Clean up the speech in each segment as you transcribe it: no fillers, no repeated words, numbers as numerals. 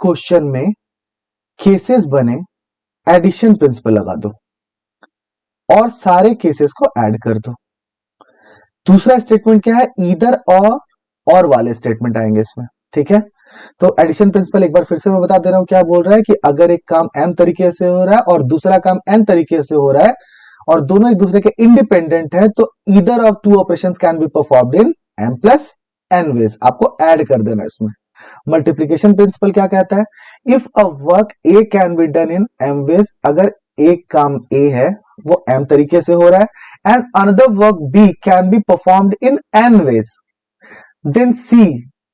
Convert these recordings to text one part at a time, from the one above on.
Question में cases बने, addition principal लगा दो और सारे केसेस को ऐड कर दो। दूसरा स्टेटमेंट क्या है, ईदर और वाले स्टेटमेंट आएंगे इसमें, ठीक है। तो एडिशन प्रिंसिपल एक बार फिर से मैं बता दे रहा हूं, क्या बोल रहा है कि अगर एक काम m तरीके से हो रहा है और दूसरा काम n तरीके से हो रहा है और दोनों एक दूसरे के इंडिपेंडेंट है, तो either of two operations can be performed in m plus n ways, आपको ऐड कर देना इसमें। मल्टीप्लीकेशन प्रिंसिपल क्या कहता है, if a work a can be done in m ways, अगर एक काम a है वो m तरीके से हो रहा है and another work b can be performed in n ways, then c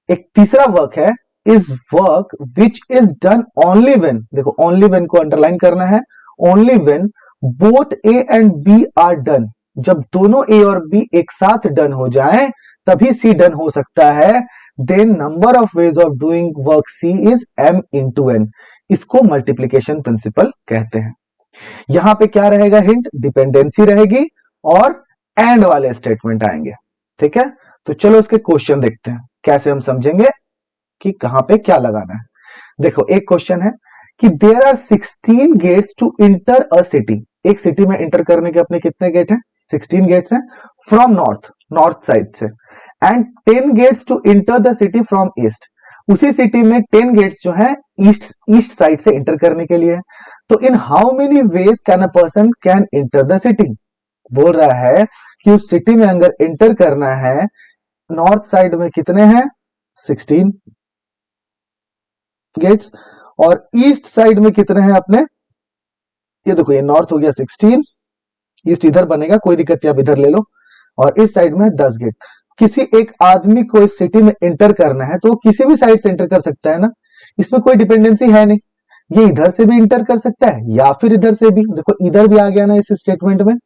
एक तीसरा वर्क है, is work which is done only when, देखो ओनली व्हेन को अंडरलाइन करना है, only when both a and b are done, जब दोनों a और b एक साथ डन हो जाएं तभी c डन हो सकता है, then number of ways of doing work c is m into n, इसको मल्टीप्लीकेशन प्रिंसिपल कहते हैं। यहां पे क्या रहेगा हिंट, डिपेंडेंसी रहेगी और एंड वाले स्टेटमेंट आएंगे, ठीक है। तो चलो इसके क्वेश्चन देखते हैं, कैसे हम समझेंगे कि कहां पे क्या लगाना है। देखो एक क्वेश्चन है कि there are 16 gates to enter a city, एक सिटी में इंटर करने के अपने कितने गेट हैं, 16 गेट्स हैं, फ्रॉम नॉर्थ साइड से, and 10 gates to enter the city from east, उसी सिटी में 10 गेट्स जो है ईस्ट साइड से इंटर करने के लिए। तो इन how many ways can a person can inter the city, बोल रहा है कि उस सिटी में अगर इंटर करना है, नॉर्थ साइड में कितने हैं 16 गेट्स और ईस्ट साइड में कितने हैं अपने, ये देखो ये नॉर्थ हो गया 16, ईस्ट इधर बनेगा, कोई दिक्कत नहीं, आप इधर ले लो, और इस साइड में 10 गेट। किसी एक आदमी को इस सिटी में एंटर करना है तो वो किसी भी साइड से एंटर कर सकता है ना, इसमें कोई डिपेंडेंसी है नहीं, ये इधर से भी एंटर कर सकता है या फिर इधर से भी, देखो इधर भी आ गया ना इस स्टेटमेंट में,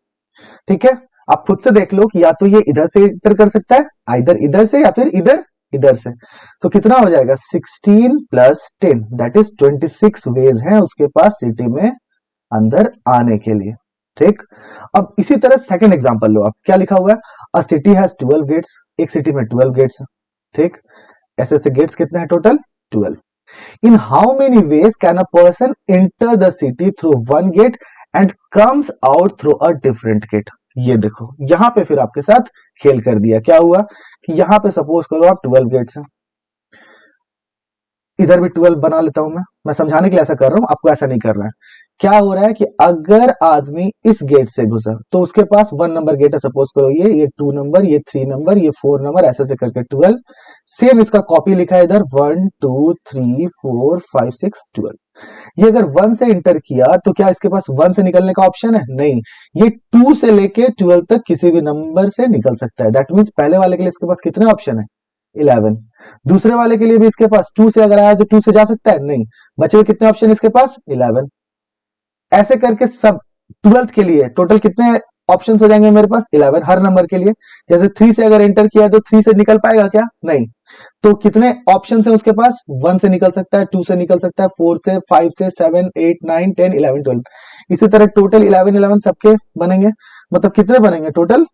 ठीक है। आप खुद से देख लो कि या तो ये इधर से एंटर कर सकता है, इधर इधर से या फिर इधर से, तो कितना हो जाएगा 16 प्लस 10 दैट इज 26 वेज हैं उसके पास सिटी में अंदर आने के लिए, ठीक। अब इसी तरह सेकंड एग्जांपल लो आप, क्या लिखा हुआ है, अ सिटी हैज 12 गेट्स, एक सिटी में 12 गेट्स है, ठीक। ऐसे गेट्स कितने हैं total 12, in how many ways can a person enter the city through one gate and comes out through a different gate. ये देखो यहां पे फिर आपके साथ खेल कर दिया, क्या हुआ कि यहां पे सपोज करो आप 12 गेट्स हैं, इधर भी 12 बना लेता हूं मैं समझाने के लिए ऐसा कर रहा हूं, आपको ऐसा नहीं करना है। क्या हो रहा है कि अगर आदमी इस गेट से घुसा तो उसके पास 1 नंबर गेट है, सपोज करो ये 2 नंबर, ये 3 नंबर, ये 4 नंबर, ऐसे से करके 12, सेम इसका कॉपी लिखा है इधर 1 2 3 4 5 6 12। ये अगर 1 से इंटर किया तो क्या इसके पास 1 से निकलने का ऑप्शन है, नहीं, ये 2 से लेके 12 तक किसी भी नंबर से निकल सकता है, दैट मींस पहले वाले के लिए इसके पास कितने ऑप्शन है 11, दूसरे वाले के लिए भी इसके पास 2 से अगर आया तो 2 से जा सकता है, नहीं, बचे हुए कितने ऑप्शन इसके पास 11, ऐसे करके सब 12th के लिए टोटल कितने ऑप्शंस हो जाएंगे मेरे पास 11 हर नंबर के लिए। जैसे 3 से अगर एंटर किया तो 3 से निकल पाएगा क्या, नहीं, तो कितने ऑप्शंस हैं उसके पास, 1 से निकल सकता है, 2 से निकल सकता है, 4 से, 5 से, 7 8 9 10 11 12, इसी तरह टोटल 11 11 सबके बनेंगे, मतलब कितने बनेंगे टोटल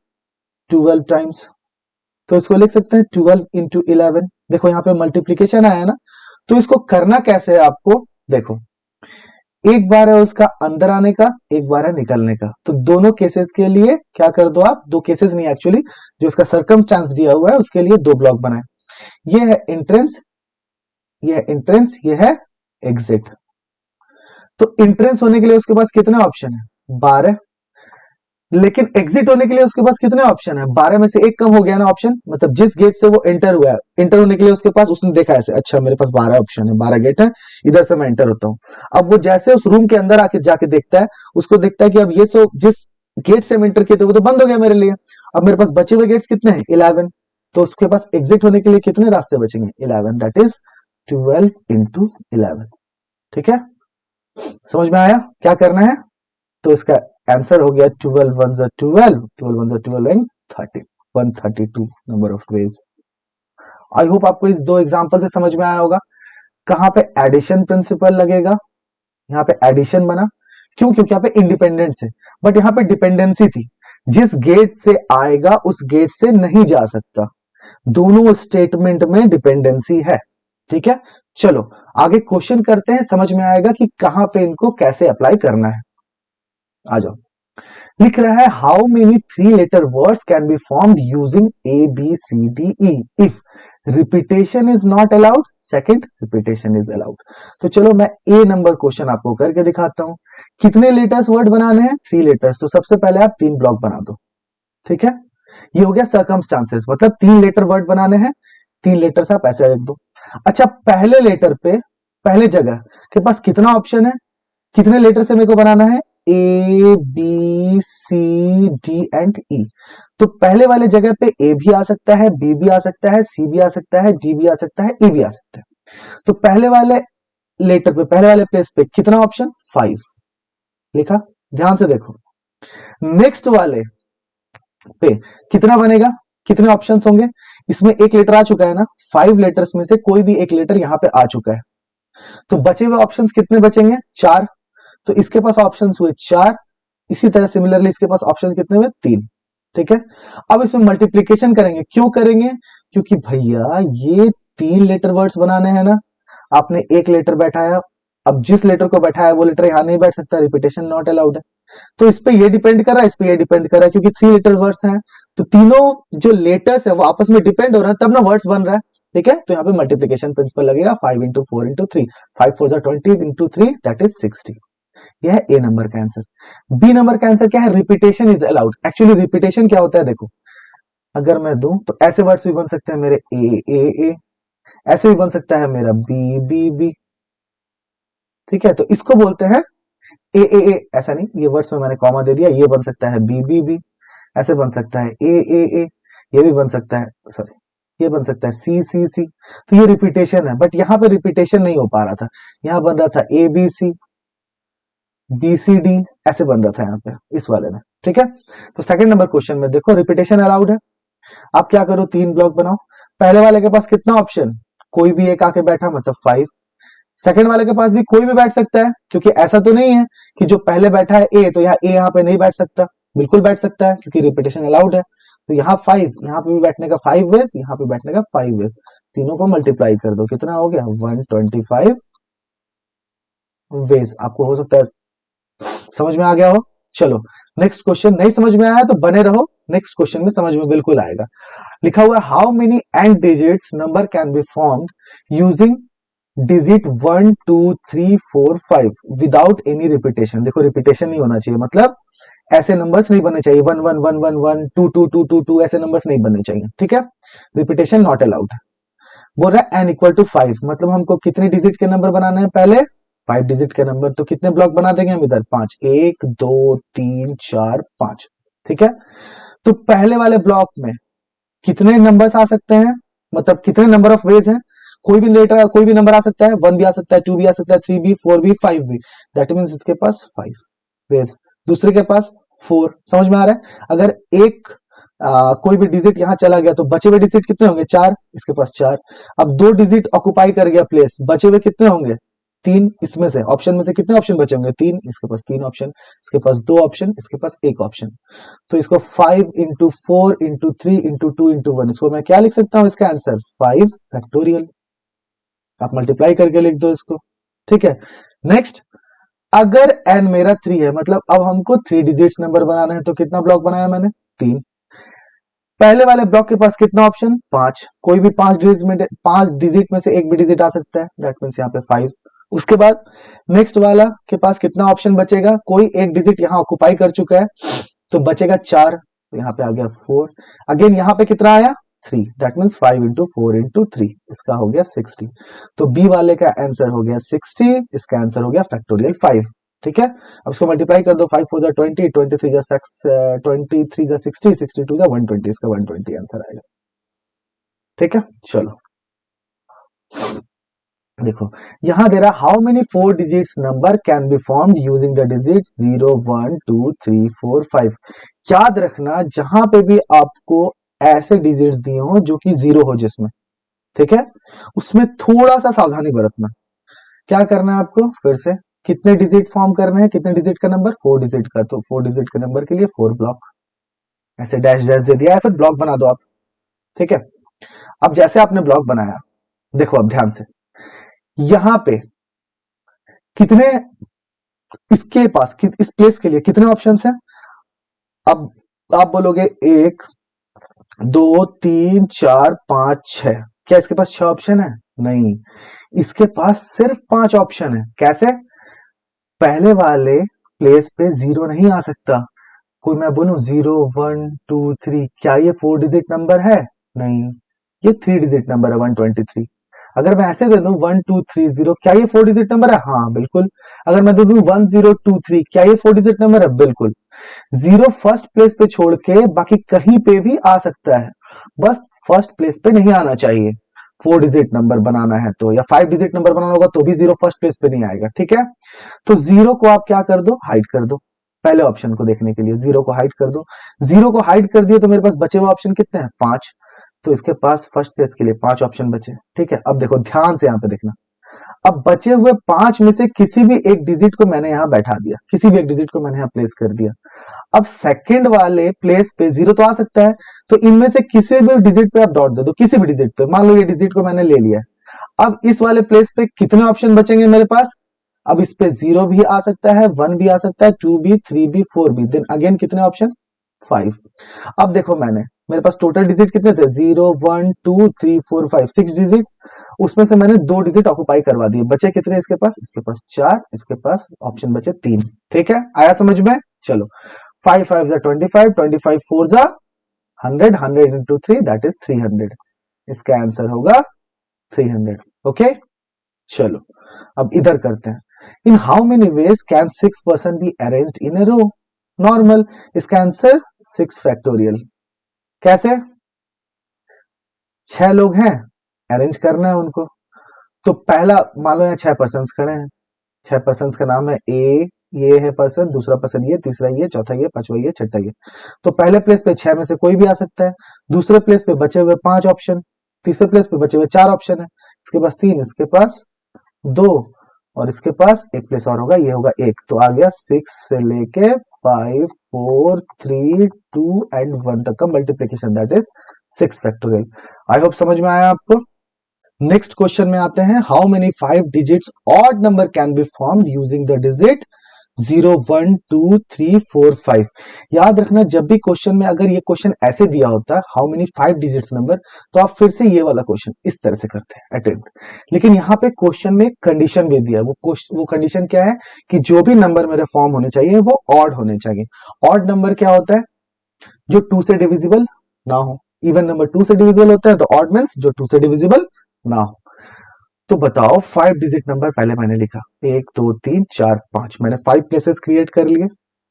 12 टाइम्स, तो इसको लिख सकते हैं 12 इंटू 11। देखो यहाँ पे मल्टीप्लीकेशन आया ना, तो इसको करना कैसे है आपको, देखो एक बार है उसका अंदर आने का, एक बार है निकलने का, तो दोनों केसेस के लिए क्या कर दो आप, दो केसेस नहीं एक्चुअली, जो उसका सर्कमस्टांस दिया हुआ है उसके लिए 2 ब्लॉक बनाए, ये है एंट्रेंस, ये है एंट्रेंस, ये है एग्जिट। तो एंट्रेंस होने के लिए उसके पास कितने ऑप्शन है 12, लेकिन एग्जिट होने के लिए उसके पास कितने ऑप्शन है, 12 में से एक कम हो गया ना ऑप्शन, मतलब जिस गेट से वो एंटर हुआ है, एंटर होने के लिए उसके पास, उसने देखा ऐसे, अच्छा मेरे पास 12 ऑप्शन है, 12 गेट है, इधर से मैं एंटर होता हूं। अब वो जैसे उस रूम के अंदर आके जाके देखता है, उसको देखता है कि अब ये तो जिस गेट से हम एंटर किए थे वो तो बंद हो गया मेरे लिए, अब मेरे पास बचे हुए गेट्स कितने हैं 11, तो उसके पास एग्जिट होने के लिए कितने रास्ते बचेंगे 11, दैट इज 12 इंटू 11, ठीक है। समझ में आया क्या करना है, तो इसका आंसर हो गया 12 1 12, 12 1 12 and 30, 132 number of veg. I hope आपको इस 2 एग्जांपल से समझ में आया होगा। कहां पे एडिशन प्रिंसिपल लगेगा, यहाँ पे एडिशन बना, क्यों, क्योंकि यहाँ पे इंडिपेंडेंट थे, बट यहाँ पे डिपेंडेंसी थी, जिस गेट से आएगा उस गेट से नहीं जा सकता, दोनों स्टेटमेंट में डिपेंडेंसी है, ठीक है, चलो आगे क्वेश्चन करते हैं, समझ में आएगा कि कहां पे इनको कैसे अप्लाई करना है। आ जाओ। लिख रहा है how many three letter words can be formed using A B C D E if repetition is not allowed, second repetition is allowed. तो चलो मैं ए नंबर क्वेश्चन आपको करके दिखाता हूं। कितने लेटर्स वर्ड बनाने हैं? Three letters. तो सबसे पहले आप तीन ब्लॉक बना दो, ठीक है। ये हो गया सर्कमस्टांसेस, मतलब तीन लेटर वर्ड बनाने हैं, तीन लेटर्स आप ऐसे लिख दो। अच्छा, पहले लेटर पे, पहले जगह के पास कितना ऑप्शन है, कितने लेटर से मेरे को बनाना है? A B C D and E. तो पहले वाले जगह पे ए भी आ सकता है, बी भी आ सकता है, सी भी आ सकता है, डी भी आ सकता है, ई भी आ सकता है। तो पहले वाले लेटर पे, पहले वाले प्लेस पे कितना ऑप्शन? फाइव लिखा, ध्यान से देखो। नेक्स्ट वाले पे कितना बनेगा, कितने ऑप्शंस होंगे? इसमें एक लेटर आ चुका है ना, फाइव लेटर्स में से कोई भी एक लेटर यहां पे आ चुका है, तो बचे हुए ऑप्शंस कितने बचेंगे? चार। तो इसके पास ऑप्शंस हुए चार। इसी तरह सिमिलरली इसके पास ऑप्शंस कितने हुए? तीन। ठीक है, अब इसमें मल्टीप्लीकेशन करेंगे। क्यों करेंगे? क्योंकि भैया ये तीन लेटर वर्ड्स बनाने हैं ना, आपने एक लेटर बैठाया, अब जिस लेटर को बैठाया वो लेटर यहां नहीं बैठ सकता, रिपीटेशन नॉट अलाउड है। तो इस पे ये डिपेंड कर रहा है, इस पे ये डिपेंड कर रहा है, क्योंकि थ्री लेटर वर्ड्स हैं, तो तीनों जो लेटर्स है वो आपस में डिपेंड हो रहा है, तब ना वर्ड्स बन रहा है। ठीक है, तो यहाँ पे मल्टीप्लीकेशन प्रिंसिपल लगेगा, 5 into 4 into 3, 5 4 20 into 3 that is 60। यह है ए नंबर का आंसर। बी नंबर का आंसर क्या है? Repetition is allowed. Actually repetition क्या होता है देखो, अगर मैं दूं तो ऐसे वर्ड्स भी बन सकते हैं मेरे ए, ऐसे भी बन सकता है मेरा बी। ठीक है, तो इसको बोलते हैं ए, ऐसा नहीं, ये वर्ड्स में मैंने कॉमा दे दिया, ये बन सकता है बी, ऐसे बन सकता है ए, ये भी बन सकता है, सॉरी ये बन सकता है सी। तो ये रिपीटेशन है, बट यहाँ पे रिपीटेशन नहीं हो पा रहा था, यहाँ बन रहा था A B C, B C D, ऐसे बन रहा था यहाँ पे इस वाले में। ठीक है, तो सेकंड नंबर क्वेश्चन में देखो रिपीटेशन अलाउड है। आप क्या करो, तीन ब्लॉक बनाओ। पहले वाले के पास कितना ऑप्शन? कोई भी एक आके बैठा, मतलब फाइव। सेकंड वाले के पास भी कोई भी बैठ सकता है, क्योंकि ऐसा तो नहीं है कि जो पहले बैठा है ए, तो यहाँ ए यहाँ पे नहीं बैठ सकता, बिल्कुल बैठ सकता है, क्योंकि रिपीटेशन अलाउड है। तो यहाँ फाइव, यहाँ पे भी बैठने का फाइव वेज, यहाँ पे बैठने का फाइव वेज, तीनों को मल्टीप्लाई कर दो, कितना हो गया? 125 वेज। आपको हो सकता है समझ में आ गया हो। चलो नेक्स्ट क्वेश्चन, नहीं समझ में आया तो बने रहो, नेक्स्ट क्वेश्चन में समझ में बिल्कुल आएगा। लिखा हुआ है how many and digits number can be formed using digit 1 2 3 4 5 without any repetition. देखो रिपीटेशन नहीं होना चाहिए, मतलब ऐसे नंबर्स नहीं बनने चाहिए, 1 1 1 1 1 2 2 2 2 2 ऐसे नंबर्स नहीं बनने चाहिए। ठीक है, रिपीटेशन नॉट अलाउड। बोल रहा है एन इक्वल टू 5, मतलब हमको कितने डिजिट के नंबर बनाने हैं? पहले 5 डिजिट के नंबर। तो कितने ब्लॉक बना देंगे हम इधर? 5, 1 2 3 4 5। ठीक है, तो पहले वाले ब्लॉक में कितने नंबर्स आ सकते हैं, मतलब कितने नंबर ऑफ वेज हैं? कोई भी लेटर, कोई भी नंबर आ सकता है, 1 भी आ सकता है, 2 भी आ सकता है, 3 भी, 4 भी, 5 भी। दैट मीन्स इसके पास 5 वेज, दूसरे के पास 4। समझ में आ रहा है? अगर एक कोई भी डिजिट यहां चला गया तो बचे हुए डिजिट कितने होंगे? 4, इसके पास 4। अब दो डिजिट ऑक्युपाई कर गया प्लेस, बचे हुए कितने होंगे? 3। इसमें से ऑप्शन में से कितने ऑप्शन बचे होंगे? 3। इसके पास 3 ऑप्शन, इसके पास 2 ऑप्शन, इसके पास 1 ऑप्शन। तो इसको 5 इंटू 4 इंटू 3 इंटू 2 इंटू 1, इसको मैं क्या लिख सकता हूं? इसका आंसर 5 फैक्टोरियल। आप मल्टीप्लाई करके लिख दो इसको। ठीक है, नेक्स्ट, अगर एन मेरा 3 है, मतलब अब हमको 3 डिजिट्स नंबर बनाना है, तो कितना ब्लॉक बनाया मैंने? 3। पहले वाले ब्लॉक के पास कितना ऑप्शन? 5। कोई भी 5 डिजिट में से एक भी डिजिट आ सकता है, दैट मीन्स यहाँ पे 5। उसके बाद नेक्स्ट वाला के पास कितना ऑप्शन बचेगा? कोई एक डिजिट यहाँ ऑक्युपाई कर चुका है, तो बचेगा 4, तो यहाँ पे आ गया 4। अगेन यहाँ पे कितना आया? 3, दैट मीन्स 5 इंटू 4 इंटू 3, इसका हो गया 60। तो बी वाले का आंसर हो गया 60, इसका आंसर हो गया फैक्टोरियल 5। ठीक है, अब इसको मल्टीप्लाई कर दो, 5 4 जा 20, 23 जा 23 जा 60, 62 जा 120, इसका 120 आंसर आएगा। ठीक है, चलो देखो यहां दे रहा how many 4 digits number can be formed using the digit 0 1 2 3 4 5। याद रखना जहां पे भी आपको ऐसे डिजिट्स दिए हो जो कि 0 हो जिसमें, ठीक है, उसमें थोड़ा सा सावधानी बरतना। क्या करना है आपको? फिर से कितने डिजिट फॉर्म करने हैं? कितने डिजिट का नंबर? 4 डिजिट का। तो 4 डिजिट के नंबर के लिए 4 ब्लॉक, ऐसे डैश डैश दे दिया है, फिर ब्लॉक बना दो आप। ठीक है, अब जैसे आपने ब्लॉक बनाया, देखो अब ध्यान से, यहां पे कितने, इसके पास इस प्लेस के लिए कितने ऑप्शंस हैं? अब आप बोलोगे एक, दो, तीन, चार, पांच, छह। क्या इसके पास छह ऑप्शन है? नहीं, इसके पास सिर्फ पांच ऑप्शन है। कैसे? पहले वाले प्लेस पे जीरो नहीं आ सकता। कोई मैं बोलूं जीरो, वन, टू, थ्री, क्या ये फोर डिजिट नंबर है? नहीं, ये थ्री डिजिट नंबर है, 123। अगर मैं ऐसे दे दूं 1230, क्या ये फोर डिजिट नंबर है? हाँ बिल्कुल। अगर मैं दे दूं 1023, क्या ये फोर डिजिट नंबर है? बिल्कुल। जीरो फर्स्ट प्लेस पे छोड़ के बाकी कहीं पे भी आ सकता है, बस फर्स्ट प्लेस पे नहीं आना चाहिए। फोर डिजिट नंबर बनाना है तो, या फाइव डिजिट नंबर बनाना होगा तो भी जीरो फर्स्ट प्लेस पे नहीं आएगा। ठीक है, तो जीरो को आप क्या कर दो? हाइड कर दो। पहले ऑप्शन को देखने के लिए जीरो को हाइड कर दो। जीरो को हाइड कर दिए तो मेरे पास बचे हुए ऑप्शन कितने हैं? पांच। तो इसके पास फर्स्ट प्लेस के लिए पांच ऑप्शन बचे। ठीक है, अब देखो ध्यान से यहां पे देखना। अब बचे हुए पांच में से किसी भी एक डिजिट को मैंने यहां बैठा दिया, किसी भी एक डिजिट को मैंने यहां प्लेस कर दिया। अब सेकंड वाले प्लेस पे जीरो तो आ सकता है, तो इनमें से किसी भी डिजिट पे आप डॉट दे दो, किसी भी डिजिट पे। मान लो ये डिजिट को मैंने ले लिया। अब इस वाले प्लेस पे कितने ऑप्शन बचेंगे मेरे पास? अब इस पे जीरो भी आ सकता है, वन भी आ सकता है, टू भी, थ्री भी, फोर भी। देन अगेन कितने ऑप्शन? फाइव। अब देखो मेरे पास टोटल डिजिट कितने थे? Zero, one, two, three, four, five, six digit. उसमें से मैंने दो डिजिट ऑक्युपाई करवा दिए। बचे कितने इसके पास? इसके पास चार, इसके पास ऑप्शन बचे तीन। ठीक है, आया समझ में? चलो, फाइव फाइव जा 25, 25 फोर जा 100, 100 इंटू थ्री दैट इज 300। इसका आंसर होगा 300। ओके, चलो अब इधर करते हैं। In how many ways can six person be arranged in a row? Normal. इसका आंसर सिक्स फैक्टोरियल। कैसे? छह लोग हैं, अरेंज करना है उनको। तो पहला, मान लो यहाँ छह पर्सन खड़े हैं। छह पर्सन का नाम है ए, ये है पर्सन, दूसरा पर्सन ये, तीसरा ये, चौथा ये, पांचवा ये, छठा ये। तो पहले प्लेस पे छह में से कोई भी आ सकता है। दूसरे प्लेस पे बचे हुए पांच ऑप्शन। तीसरे प्लेस पे बचे हुए चार ऑप्शन है। इसके पास तीन, इसके पास दो, और इसके पास एक प्लेस और होगा, ये होगा एक। तो आ गया सिक्स से लेके five, four, three, two and one तक का multiplication, that is six factorial. I hope समझ में आया आपको। नेक्स्ट क्वेश्चन में आते हैं। How many five digits odd number can be formed using the digit 0, 1, 2, 3, 4, 5। याद रखना, जब भी क्वेश्चन में अगर ये क्वेश्चन ऐसे दिया होता है how many five digits number, तो आप फिर से ये वाला क्वेश्चन इस तरह से करते हैं अटेम्प्ट। लेकिन यहाँ पे क्वेश्चन में कंडीशन भी दिया है। वो कंडीशन क्या है कि जो भी नंबर मेरे फॉर्म होने चाहिए वो ऑड होने चाहिए। ऑड नंबर क्या होता है? जो टू से डिविजिबल ना हो। इवन नंबर टू से डिविजिबल होता है, तो ऑड मीन्स जो टू से डिविजिबल ना हो। तो बताओ, फाइव डिजिट नंबर पहले मैंने लिखा, एक, दो, तीन, चार, पांच। मैंने फाइव प्लेसेस क्रिएट कर लिए।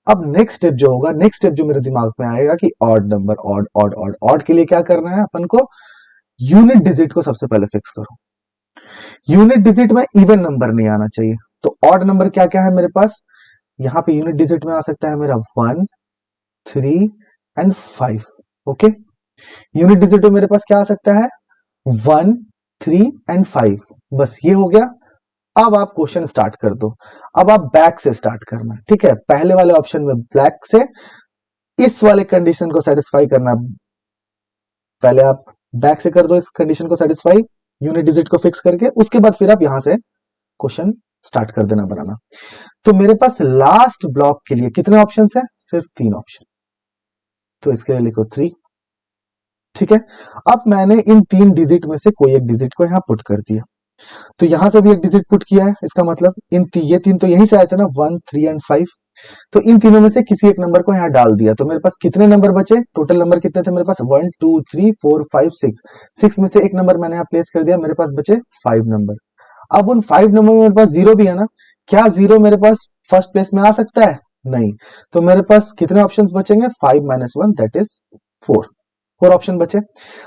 अब नेक्स्ट स्टेप जो होगा, नेक्स्ट स्टेप जो मेरे दिमाग में आएगा कि odd number, odd odd odd odd के लिए क्या करना है अपन को? यूनिट डिजिट को सबसे पहले फिक्स करो। यूनिट डिजिट में इवन नंबर नहीं आना चाहिए। तो ऑड नंबर क्या क्या है मेरे पास? यहाँ पे यूनिट डिजिट में आ सकता है मेरा one, three and five. Okay, unit digit में मेरे पास क्या आ सकता है? One, three and five. बस ये हो गया। अब आप क्वेश्चन स्टार्ट कर दो। अब आप बैक से स्टार्ट करना। ठीक है, पहले वाले ऑप्शन में ब्लैक से इस वाले कंडीशन को सेटिस्फाई करना। पहले आप बैक से कर दो इस कंडीशन को सेटिस्फाई, यूनिट डिजिट को फिक्स करके। उसके बाद फिर आप यहां से क्वेश्चन स्टार्ट कर देना बनाना। तो मेरे पास लास्ट ब्लॉक के लिए कितने ऑप्शन है? सिर्फ तीन ऑप्शन। तो इसके लिए लिखो थ्री। ठीक है, अब मैंने इन तीन डिजिट में से कोई एक डिजिट को यहां पुट कर दिया। तो यहां से भी एक डिजिट पुट किया है। इसका मतलब ये तीन तो यहीं से आए थे ना, वन, थ्री एंड फाइव। तो इन तीनों में से किसी एक नंबर को यहां डाल दिया। तो मेरे पास कितने नंबर बचे? टोटल नंबर कितने थे मेरे पास? One, two, three, four, five, six. Six में से एक नंबर मैंने यहां प्लेस कर दिया, मेरे पास बचे फाइव नंबर। अब उन फाइव नंबर में मेरे पास जीरो भी है ना। क्या जीरो मेरे पास फर्स्ट प्लेस में आ सकता है? नहीं। तो मेरे पास कितने ऑप्शन बचेंगे? Five minus one that is four. Four option बचे।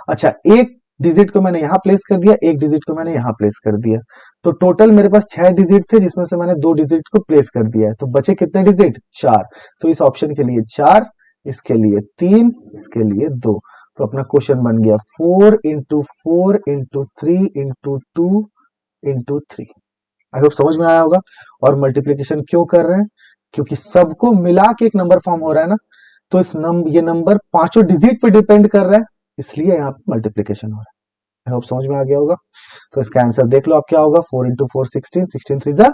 अच्छा, एक डिजिट को मैंने यहां प्लेस कर दिया, एक डिजिट को मैंने यहां प्लेस कर दिया। तो टोटल मेरे पास छह डिजिट थे, जिसमें से मैंने दो डिजिट को प्लेस कर दिया है। तो बचे कितने डिजिट? चार। तो इस ऑप्शन के लिए चार, इसके लिए तीन, इसके लिए दो। तो अपना क्वेश्चन बन गया four into three into two into three. आई होप समझ में आया होगा। और मल्टीप्लीकेशन क्यों कर रहे हैं? क्योंकि सबको मिला के एक नंबर फॉर्म हो रहा है ना। तो ये नंबर पांचों डिजिट पे डिपेंड कर रहा है, इसलिए यहाँ पे मल्टीप्लीकेशन हो रहा है। आई होप समझ में आ गया होगा। तो इसका आंसर देख लो आप क्या होगा, 4 इंटू 4 16, 16 3 जा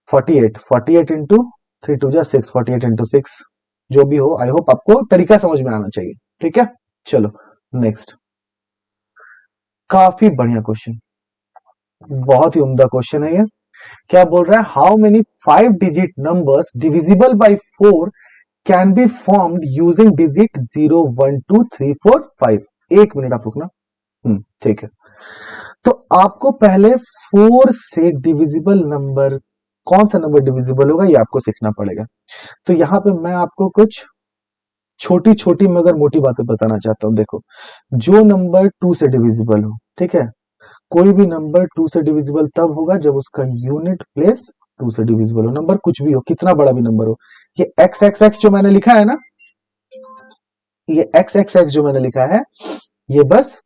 48, 48 इंटू 3 2 जा 6, 48 इंटू 6, जो भी हो। आई होप आपको तरीका समझ में आना चाहिए। ठीक है, चलो नेक्स्ट। काफी बढ़िया क्वेश्चन, बहुत ही उम्दा क्वेश्चन है ये। क्या बोल रहा है, how many 5 digit numbers divisible by 4 can be formed using digit 0 1 2 3 4 5। एक मिनट आप रुकना। ठीक है, तो आपको पहले 4 से डिविजिबल नंबर, कौन सा नंबर डिविजिबल होगा ये आपको सीखना पड़ेगा। तो यहां पे मैं आपको कुछ छोटी छोटी मगर मोटी बातें बताना चाहता हूं। देखो, जो नंबर 2 से डिविजिबल हो, ठीक है, कोई भी नंबर 2 से डिविजिबल तब होगा जब उसका यूनिट प्लेस 2 से डिविजिबल हो। नंबर कुछ भी हो, कितना बड़ा भी नंबर हो। ये एक्स एक्स एक्स जो मैंने लिखा है ना, ये एक्स एक्स एक्स जो मैंने लिखा है, ये बस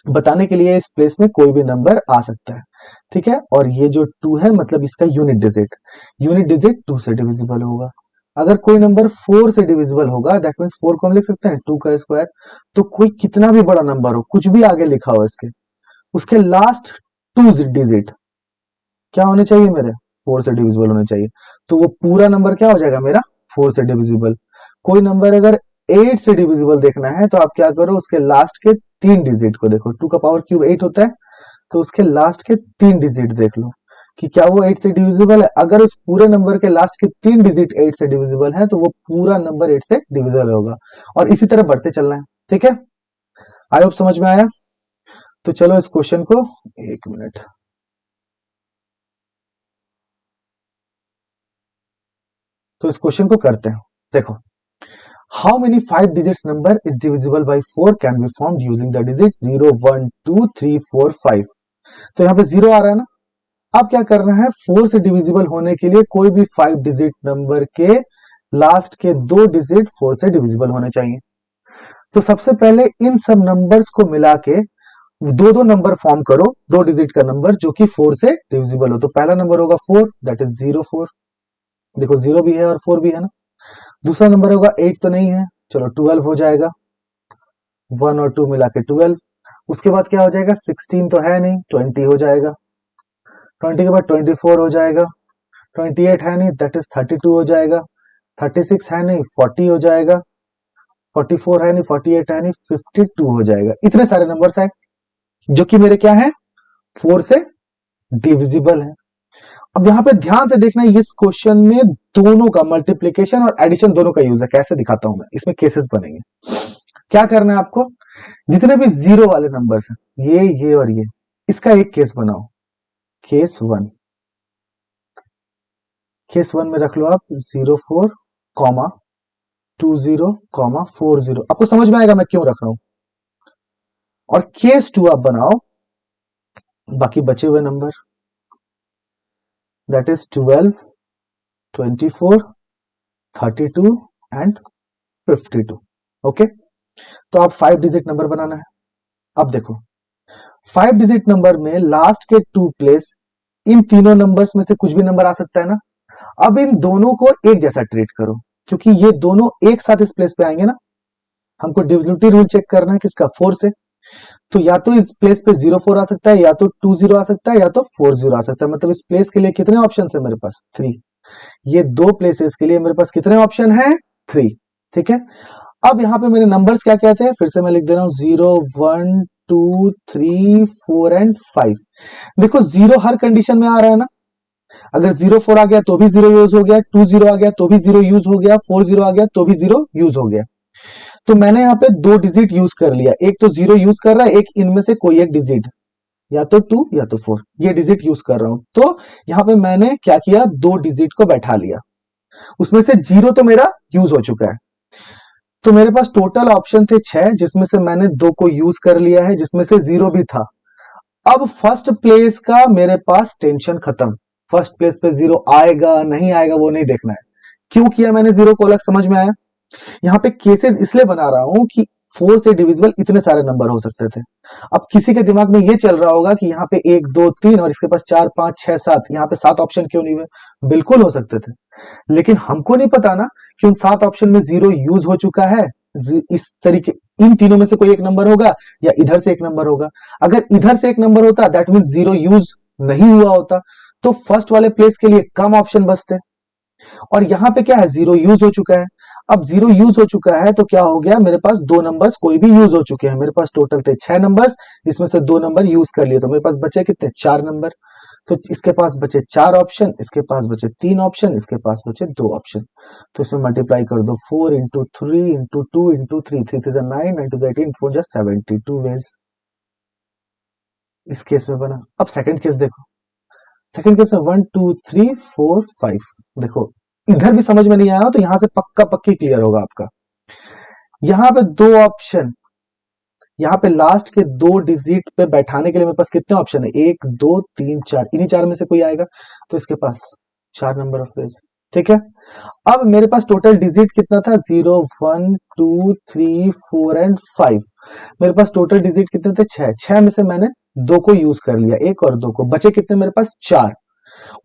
बताने के लिए इस प्लेस में कोई भी नंबर आ सकता है। ठीक है, और ये जो 2 है मतलब इसका यूनिट डिजिट 2 से डिविजिबल होगा। अगर कोई नंबर 4 से डिविजिबल होगा, दैट मीन्स 4 को हम लिख सकते हैं 2 का स्क्वायर। तो कोई कितना भी बड़ा नंबर हो, कुछ भी आगे लिखा हो इसके, उसके लास्ट 2 डिजिट क्या होने चाहिए मेरे, 4 से डिविजिबल होने चाहिए। तो वो पूरा नंबर क्या हो जाएगा मेरा, 4 से डिविजिबल। कोई नंबर अगर 8 से डिविजिबल देखना है तो आप क्या करो, उसके लास्ट के 3 डिजिट को देखो। 2 का पावर क्यूब 8 होता है, तो उसके लास्ट के 3 डिजिट देख लो कि क्या वो 8 से डिविजिबल है। अगर उस पूरे नंबर के लास्ट के 3 डिजिट 8 से डिविजिबल है तो वो पूरा नंबर 8 से डिविजिबल होगा, और इसी तरह बढ़ते चलना है। ठीक है, आई होप समझ में आया। तो चलो इस क्वेश्चन को, एक मिनट, तो इस क्वेश्चन को करते हैं। देखो, how many 5 digits number is divisible by 4 can be formed using the digit 0 1 2 3 4 5। तो यहाँ पे 0 आ रहा है ना। अब क्या करना है, 4 से डिविजिबल होने के लिए कोई भी 5 डिजिट नंबर के लास्ट के 2 डिजिट 4 से डिविजिबल होने चाहिए। तो सबसे पहले इन सब नंबर्स को मिला के दो दो नंबर फॉर्म करो, 2 डिजिट का नंबर जो कि 4 से डिविजिबल हो। तो पहला नंबर होगा 4, दैट इज 0 4। देखो 0 भी है और 4 भी है ना। दूसरा नंबर होगा 8, तो नहीं है, चलो 12 हो जाएगा, 1 और 2 मिला के 12। उसके बाद क्या हो जाएगा, 16 तो है नहीं, 20 हो जाएगा। 20 के बाद 24 हो जाएगा। 28 है नहीं, दैट इज 32 हो जाएगा। 36 है नहीं, 40 हो जाएगा। 44 है नहीं, 48 है नहीं, 52 हो जाएगा। इतने सारे नंबर्स है जो कि मेरे क्या है, 4 से डिविजिबल है। अब यहां पे ध्यान से देखना, इस क्वेश्चन में दोनों का मल्टीप्लीकेशन और एडिशन दोनों का यूज है। कैसे दिखाता हूं मैं, इसमें केसेस बनेंगे। क्या करना है आपको, जितने भी 0 वाले नंबर्स हैं, ये और ये, इसका एक केस बनाओ, केस 1। केस 1 में रख लो आप 0 4 कॉमा 2 0 कॉमा 4 0। आपको समझ में आएगा मैं क्यों रख रहा हूं। और केस 2 आप बनाओ बाकी बचे हुए number, that is 12 24 32 and 52। Okay, तो आप 5 डिजिट नंबर बनाना है। अब देखो, 5 डिजिट नंबर में लास्ट के 2 प्लेस, इन तीनों नंबर्स में से कुछ भी नंबर आ सकता है ना। अब इन दोनों को एक जैसा ट्रीट करो, क्योंकि ये दोनों एक साथ इस प्लेस पे आएंगे ना। हमको डिविजिबिलिटी रूल चेक करना है किसका, 4 से। तो या तो इस प्लेस पे 0 4 आ सकता है, या तो 2 0 आ सकता है, या तो 4 0 आ सकता है। मतलब इस प्लेस के लिए कितने ऑप्शन है मेरे पास, 3। ये दो प्लेसेस के लिए मेरे पास कितने ऑप्शन है, 3। ठीक है, अब यहां पे मेरे नंबर्स क्या कहते हैं, फिर से मैं लिख दे रहा हूं, 0 1 2 3 4 एंड 5। देखो 0 हर कंडीशन में आ रहा है ना। अगर 0 4 आ गया तो भी 0 यूज हो गया, 2 0 आ गया तो भी 0 यूज हो गया, 4 0 आ गया तो भी 0 यूज हो गया। तो मैंने यहाँ पे 2 डिजिट यूज कर लिया, एक तो 0 यूज कर रहा है, एक इनमें से कोई एक डिजिट, या तो 2 या तो 4, ये डिजिट यूज कर रहा हूं। तो यहाँ पे मैंने क्या किया, 2 डिजिट को बैठा लिया। उसमें से 0 तो मेरा यूज हो चुका है। तो मेरे पास टोटल ऑप्शन थे 6, जिसमें से मैंने 2 को यूज कर लिया है, जिसमें से 0 भी था। अब फर्स्ट प्लेस का मेरे पास टेंशन खत्म। फर्स्ट प्लेस पे 0 आएगा नहीं आएगा वो नहीं देखना है। क्यों किया मैंने 0 को अलग, समझ में आया। यहाँ पे केसेस इसलिए बना रहा हूं कि 4 से डिविजिबल इतने सारे नंबर हो सकते थे। अब किसी के दिमाग में ये चल रहा होगा कि यहाँ पे 1 2 3 और इसके पास 4 5 6 7, यहाँ पे 7 ऑप्शन क्यों नहीं हुए। बिल्कुल हो सकते थे, लेकिन हमको नहीं पता ना कि उन 7 ऑप्शन में 0 यूज हो चुका है। इस तरीके इन तीनों में से कोई एक नंबर होगा या इधर से एक नंबर होगा। अगर इधर से एक नंबर होता दैट मीन जीरो यूज नहीं हुआ होता, तो फर्स्ट वाले प्लेस के लिए कम ऑप्शन बचते। और यहां पे क्या है, जीरो यूज हो चुका है। अब जीरो यूज हो चुका है तो क्या हो गया, मेरे पास दो नंबर्स कोई भी यूज हो चुके हैं। मेरे पास टोटल थे 6 नंबर्स, जिसमें से दो नंबर यूज कर लिए, तो मेरे पास बचे कितने, 4 नंबर। तो इसके पास बचे 4 ऑप्शन, इसके पास बचे 3 ऑप्शन, इसके पास बचे 2 ऑप्शन। तो इसमें मल्टीप्लाई कर दो, 4 इंटू 3 इंटू 2 इंटू 3, 3 3 9, 9 2 18, 4 जा 72 वेज इस केस में बना। अब सेकंड केस देखो, सेकंड केस में 1 2 3 4 5। देखो इधर भी समझ में नहीं आया तो यहां से पक्का पक्की क्लियर होगा आपका। यहां पे दो ऑप्शन, यहाँ पे लास्ट के 2 डिजिट पे बैठाने के लिए मेरे पास कितने ऑप्शन है, 1 2 3 4, इन्हीं 4 में से कोई आएगा, तो इसके पास 4 नंबर ऑफ वेज। ठीक है, अब मेरे पास टोटल डिजिट कितना था, 0 1 2 3 4 एंड 5। मेरे पास टोटल डिजिट कितने थे, 6। 6 में से मैंने 2 को यूज कर लिया, 1 और 2 को, बचे कितने मेरे पास, 4।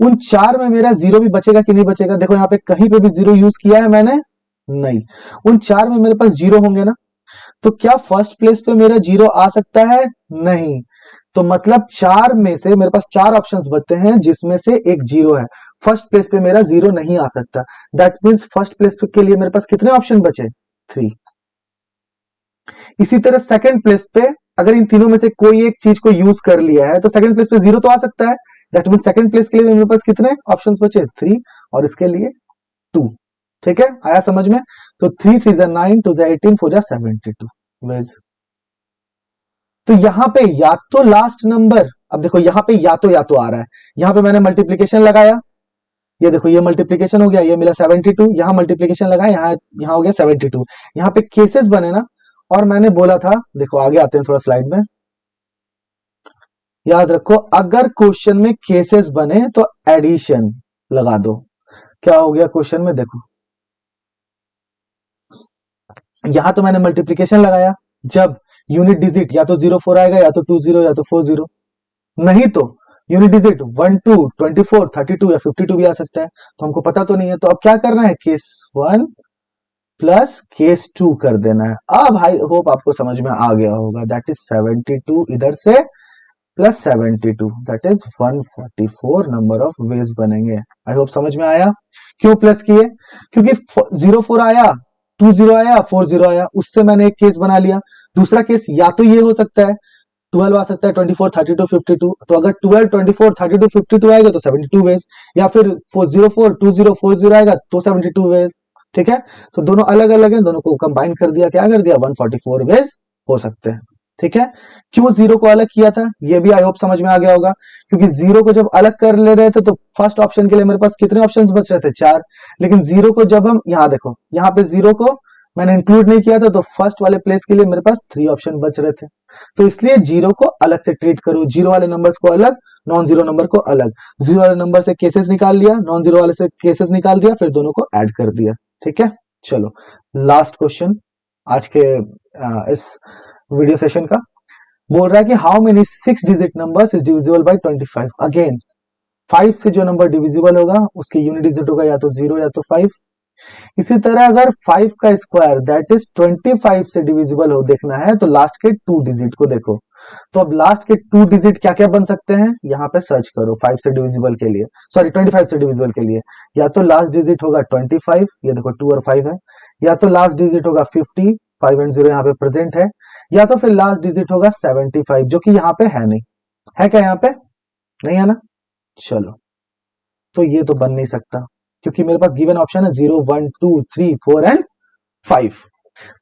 उन 4 में मेरा जीरो भी बचेगा कि नहीं बचेगा, देखो यहाँ पे कहीं पे भी जीरो यूज किया है मैंने, नहीं। उन 4 में मेरे पास जीरो होंगे ना, तो क्या फर्स्ट प्लेस पे मेरा जीरो आ सकता है, नहीं। तो मतलब 4 में से मेरे पास 4 ऑप्शंस बचते हैं जिसमें से एक जीरो है, फर्स्ट प्लेस पे मेरा जीरो नहीं आ सकता। दैट मीन्स फर्स्ट प्लेस के लिए मेरे पास कितने ऑप्शन बचे, 3। इसी तरह सेकंड प्लेस पे अगर इन तीनों में से कोई एक चीज को यूज कर लिया है तो सेकंड प्लेस पे जीरो तो आ सकता है। दैट मीन सेकंड प्लेस के लिए मेरे पास कितने ऑप्शंस बचे, 3, और इसके लिए 2। ठीक है, आया समझ में। तो 3 3 जा 9, 2 जा 18, 4 जा 72 वेज। तो यहां पे या तो लास्ट नंबर, अब देखो यहां पे या तो आ रहा है, यहां पे मैंने मल्टीप्लीकेशन लगाया, ये देखो ये मल्टीप्लीकेशन हो गया, ये मिला 72, यहां मल्टीप्लीकेशन लगाया, यहां हो गया 72। यहां पे केसेस बने ना, और मैंने बोला था, देखो आगे आते हैं थोड़ा स्लाइड में, याद रखो अगर क्वेश्चन में केसेस बने तो एडिशन लगा दो। क्या हो गया क्वेश्चन में, देखो यहां तो मैंने मल्टीप्लीकेशन लगाया, जब यूनिट डिजिट या तो 04 आएगा या तो 20 या तो 40, नहीं तो यूनिट डिजिट 1 2 24 32 या 52 भी आ सकता है, तो हमको पता तो नहीं है। तो अब क्या करना है, केस 1 प्लस केस 2 कर देना है। अब आई होप आपको समझ में आ गया होगा, दैट इज 72 इधर से plus 72, that is 144 number of ways बनेंगे। आई होप समझ में आया। क्यों प्लस किए, क्योंकि 04 आया, 20 आया, 40 आया, उससे मैंने एक केस बना लिया। दूसरा केस या तो ये हो सकता है, 12 आ सकता है, 24 32 52, तो अगर 12 24 32 52 आएगा तो 72 वेज, या फिर 404 20 40 आएगा तो 72 वेज। ठीक है, तो दोनों अलग अलग है, दोनों को कंबाइन कर दिया, क्या कर दिया, 144 वेज हो सकते हैं। ठीक है, क्यों जीरो को अलग किया था, ये भी आई होप समझ में आ गया होगा, क्योंकि जीरो को जब अलग कर ले रहे थे तो फर्स्ट ऑप्शन के लिए मेरे पास कितने ऑप्शंस बच रहे थे, 4। लेकिन जीरो को जब हम यहां देखो, यहां पे जीरो को मैंने इंक्लूड नहीं किया था, तो फर्स्ट वाले प्लेस के लिए मेरे पास 3 ऑप्शन बच रहे थे। तो इसलिए जीरो को अलग से ट्रीट करो, जीरो वाले नंबर्स को अलग, नॉन जीरो नंबर को अलग। जीरो वाले नंबर से केसेस निकाल लिया, नॉन जीरो वाले से केसेस निकाल दिया, फिर दोनों को ऐड कर दिया। ठीक है, चलो लास्ट क्वेश्चन आज के इस वीडियो सेशन का, बोल रहा है कि how many 6 digit numbers is divisible by 25। Again 5 से जो नंबर डिविजिबल होगा उसके यूनिट डिजिट होगा या तो 0 या तो 5। इसी तरह अगर 5 का स्क्वायर दैट इज 25 से डिविजिबल हो देखना है तो लास्ट के 2 डिजिट को देखो। तो अब लास्ट के 2 डिजिट क्या क्या बन सकते हैं, यहां पे सर्च करो 5 से डिविजिबल के लिए, सॉरी 25 से डिविजिबल के लिए। या तो लास्ट डिजिट होगा 25, ये देखो 2 और 5 है, या तो लास्ट डिजिट होगा 50, 5 एंड 0 यहाँ पे प्रेजेंट है, या तो फिर लास्ट डिजिट होगा 75 जो कि यहाँ पे है नहीं, है क्या यहाँ पे, नहीं है ना। चलो तो ये तो बन नहीं सकता, क्योंकि मेरे पास गिवन ऑप्शन है 0 1 2 3 4 एंड 5।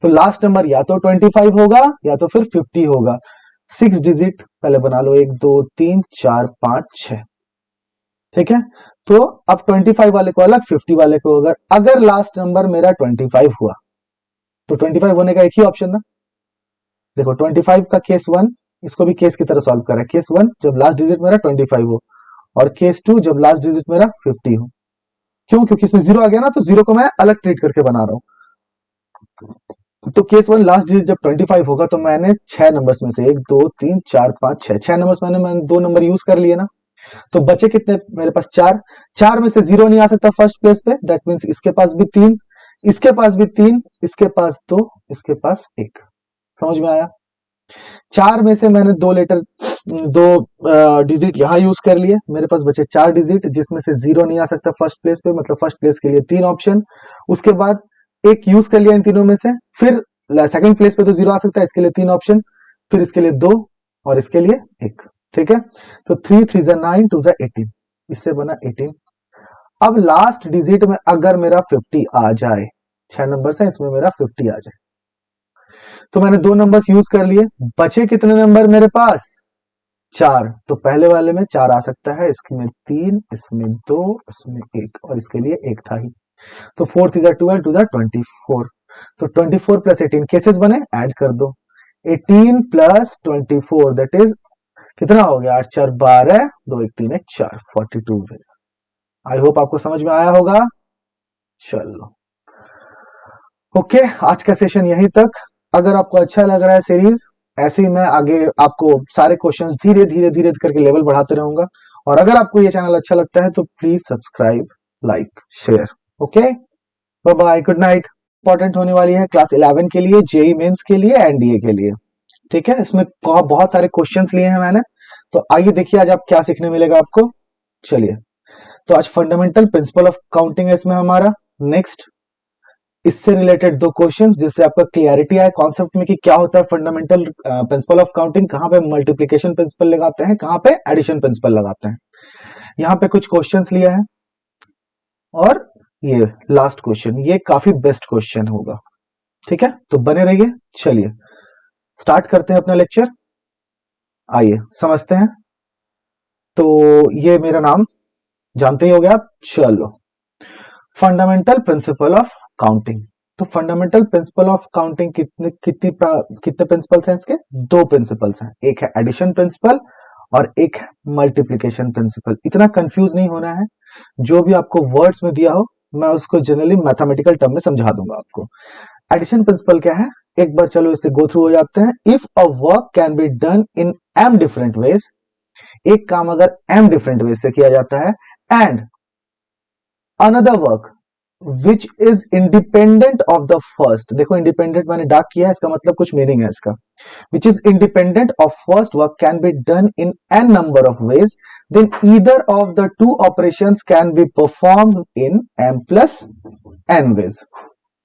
तो लास्ट नंबर या तो 25 होगा या तो फिर 50 होगा। 6 डिजिट पहले बना लो, 1 2 3 4 5 6। ठीक है, तो अब 25 वाले को अलग, 50 वाले को अगर लास्ट नंबर मेरा 25 हुआ तो 25 होने का एक ही ऑप्शन ना। देखो 25 का केस 1, इसको भी केस की तरह सॉल्व करें। केस 1 जब लास्ट डिजिट मेरा 25 हो, और केस 2 जब लास्ट डिजिट मेरा 50 हो। क्यों, क्योंकि इसमें 0 आ गया ना, तो 0 को मैं अलग ट्रीट करके बना रहा हूं। तो केस 1 लास्ट डिजिट जब 25 होगा तो मैंने 6 नंबर्स में से 1 2 3 4 5 6 नंबर्स मैंने 2 नंबर यूज कर लिए ना। तो बचे कितने मेरे पास, 4। 4 में से 0 नहीं आ सकता फर्स्ट प्लेस पे, दैट मीन्स इसके पास भी 3, इसके पास भी 3, इसके पास 2, इसके पास 1। समझ में आया? 4 में से मैंने 2 डिजिट यहां यूज कर लिए, मेरे पास बचे 4 डिजिट, जिसमें से 0 नहीं आ सकता फर्स्ट प्लेस पे, मतलब फर्स्ट प्लेस के लिए 3 ऑप्शन। उसके बाद एक यूज कर लिया इन तीनों में से, फिर सेकंड प्लेस पे तो 0 आ सकता है, इसके लिए 3 ऑप्शन, फिर इसके लिए 2 और इसके लिए 1। ठीक है, तो 3 3 जा 9 2 जा 18, इससे बना 18। अब लास्ट डिजिट में अगर मेरा 50 आ जाए, 6 नंबर है इसमें मेरा 50 आ जाए, तो मैंने 2 नंबर्स यूज कर लिए, बचे कितने नंबर मेरे पास? 4। तो पहले वाले में 4 आ सकता है, इसमें 3, इसमें 2, इसमें 1 और इसके लिए 1 था ही। तो 4 3 जा 12 2 जा 24। तो 24 प्लस 18 केसेस बने, ऐड कर दो। 18 प्लस 24 दैट इज कितना हो गया? 8 4 12, 2 1 3 1 4, 42 वेज। आई होप आपको समझ में आया होगा। चलो ओके, आज का सेशन यहीं तक। अगर आपको अच्छा लग रहा है सीरीज, ऐसे ही मैं आगे आपको सारे क्वेश्चंस धीरे धीरे धीरे करके लेवल बढ़ाते रहूंगा। और अगर आपको ये चैनल अच्छा लगता है तो please subscribe, like, share. Okay, bye bye, good night. Important होने वाली है क्लास 11 के लिए, जेई मेंस के लिए, एनडीए के लिए। ठीक है, इसमें बहुत सारे क्वेश्चंस लिए हैं मैंने, तो आइए देखिए आज आप क्या सीखने मिलेगा आपको। चलिए, तो आज फंडामेंटल प्रिंसिपल ऑफ काउंटिंग है इसमें हमारा। नेक्स्ट इससे रिलेटेड 2 क्वेश्चंस, जिससे आपका क्लियरिटी आए कॉन्सेप्ट में कि क्या होता है फंडामेंटल प्रिंसिपल ऑफ काउंटिंग, कहां पे मल्टीप्लिकेशन प्रिंसिपल लगाते हैं, कहां पे एडिशन प्रिंसिपल लगाते हैं। यहाँ पे कुछ क्वेश्चंस लिया है, और ये लास्ट क्वेश्चन, ये काफी बेस्ट क्वेश्चन होगा। ठीक है, तो बने रहिए। चलिए स्टार्ट करते हैं अपना लेक्चर, आइए समझते हैं। तो ये मेरा नाम जानते ही हो गया आप। चलो, फंडामेंटल प्रिंसिपल ऑफ काउंटिंग। तो फंडामेंटल प्रिंसिपल ऑफ काउंटिंग कितने प्रिंसिपल्स हैं इसके? 2 प्रिंसिपल्स हैं, एक है एडिशन प्रिंसिपल और एक है मल्टीप्लिकेशन प्रिंसिपल। इतना कंफ्यूज नहीं होना है, जो भी आपको वर्ड्स में दिया हो मैं उसको जनरली मैथमेटिकल टर्म में समझा दूंगा आपको। एडिशन प्रिंसिपल क्या है, एक बार चलो इससे गो थ्रू हो जाते हैं। If a work can be done in m different ways, एक काम अगर m डिफरेंट वेज से किया जाता है, and another work which is independent of the first, देखो इंडिपेंडेंट मैंने डार्क किया है, इसका मतलब कुछ मीनिंग है इसका। Which is independent of first work can be done in n number of veg, then either of the 2 operations can be performed in m plus n ways।